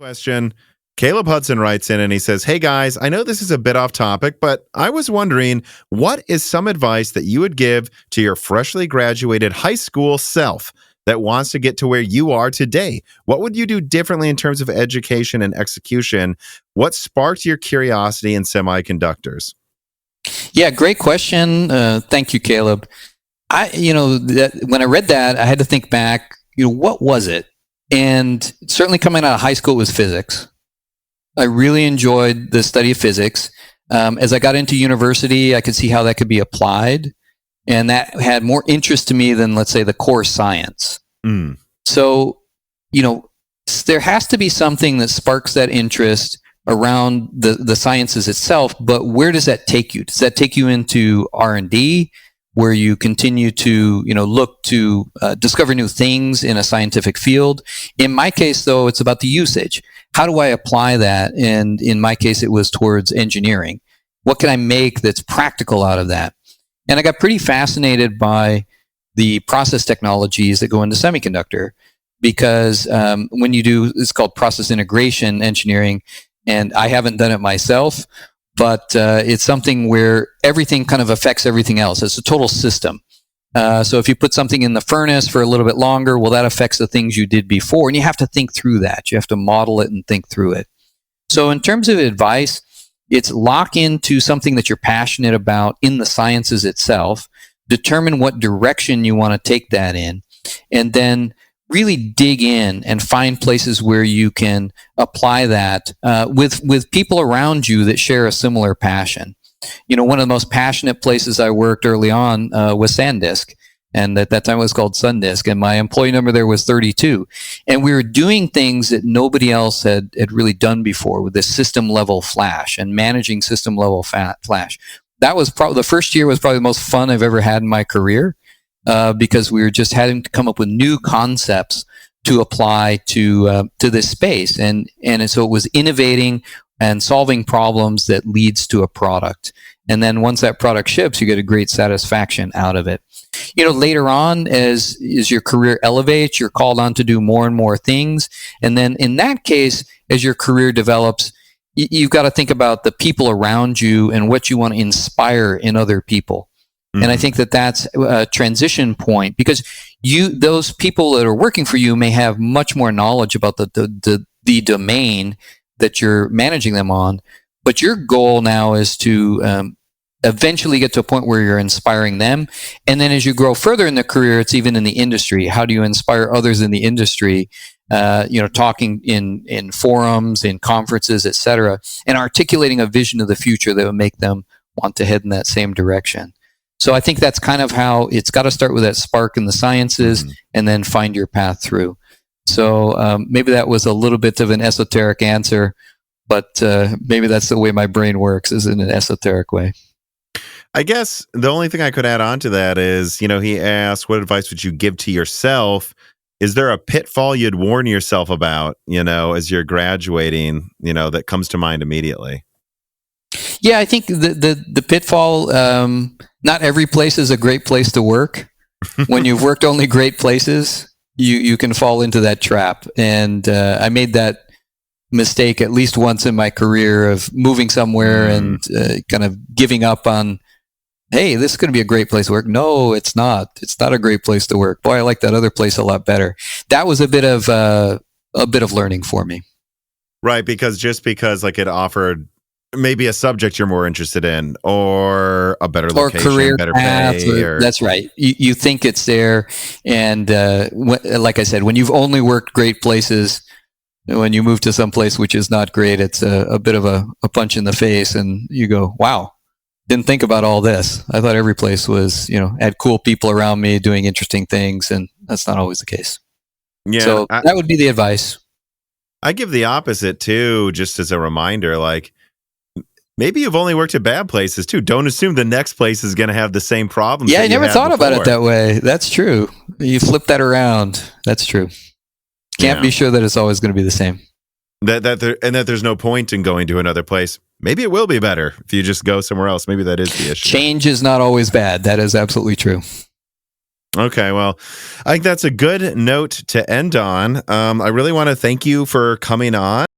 Question. Caleb Hudson writes in and he says, "Hey guys, I know this is a bit off topic, but I was wondering, what is some advice that you would give to your freshly graduated high school self that wants to get to where you are today? What would you do differently in terms of education and execution? What sparked your curiosity in semiconductors?" Yeah, great question. Thank you, Caleb. When I read that, I had to think back, what was it? And certainly coming out of high school, it was physics. I really enjoyed the study of physics. As I got into university, I could see how that could be applied. And that had more interest to me than, let's say, the core science. So, there has to be something that sparks that interest around the sciences itself. But where does that take you? Does that take you into R&D, where you continue to, look to discover new things in a scientific field? In my case, though, it's about the usage. How do I apply that? And in my case, it was towards engineering. What can I make that's practical out of that? And I got pretty fascinated by the process technologies that go into semiconductor, because when you do, it's called process integration engineering, and I haven't done it myself, but it's something where everything kind of affects everything else. It's a total system. So if you put something in the furnace for a little bit longer, well, that affects the things you did before, and you have to think through that. You have to model it and think through it. So in terms of advice, it's lock into something that you're passionate about in the sciences itself, determine what direction you want to take that in, and then really dig in and find places where you can apply that with people around you that share a similar passion. One of the most passionate places I worked early on was SanDisk. And at that time it was called SunDisk. And my employee number there was 32. And we were doing things that nobody else had really done before with this system level flash and managing system level flash. That was probably the first year was probably the most fun I've ever had in my career, because we were just having to come up with new concepts to apply to this space. And so it was innovating and solving problems that leads to a product. And then once that product ships, you get a great satisfaction out of it. Later on, as your career elevates, you're called on to do more and more things. And then in that case, as your career develops, you've got to think about the people around you and what you want to inspire in other people. Mm-hmm. And I think that's a transition point, because those people that are working for you may have much more knowledge about the domain that you're managing them on, but your goal now is to eventually get to a point where you're inspiring them. And then as you grow further in the career, it's even in the industry. How do you inspire others in the industry? Talking in forums, in conferences, et cetera, and articulating a vision of the future that would make them want to head in that same direction. So I think that's kind of how it's got to start with that spark in the sciences, mm-hmm. and then find your path through. So maybe that was a little bit of an esoteric answer, but maybe that's the way my brain works, is in an esoteric way. I guess the only thing I could add on to that is, he asked, what advice would you give to yourself? Is there a pitfall you'd warn yourself about, as you're graduating, that comes to mind immediately? Yeah, I think the pitfall, not every place is a great place to work. When you've worked only great places, you can fall into that trap. And I made that mistake at least once in my career of moving somewhere and kind of giving up on, hey, this is going to be a great place to work. No, it's not. It's not a great place to work. Boy, I like that other place a lot better. That was a bit of learning for me. Right, because it offered maybe a subject you're more interested in, or a better location, or career better path, pay. That's right. You think it's there, and like I said, when you've only worked great places, when you move to some place which is not great, it's a bit of a punch in the face, and you go, "Wow, didn't think about all this. I thought every place was, had cool people around me doing interesting things," and that's not always the case. Yeah, so that would be the advice. I give the opposite too, just as a reminder, maybe you've only worked at bad places too. Don't assume the next place is going to have the same problems. Yeah, I never thought about it that way. That's true. You flip that around. That's true. Can't be sure that it's always going to be the same. That there's no point in going to another place. Maybe it will be better if you just go somewhere else. Maybe that is the issue. Change is not always bad. That is absolutely true. Okay, well, I think that's a good note to end on. I really want to thank you for coming on.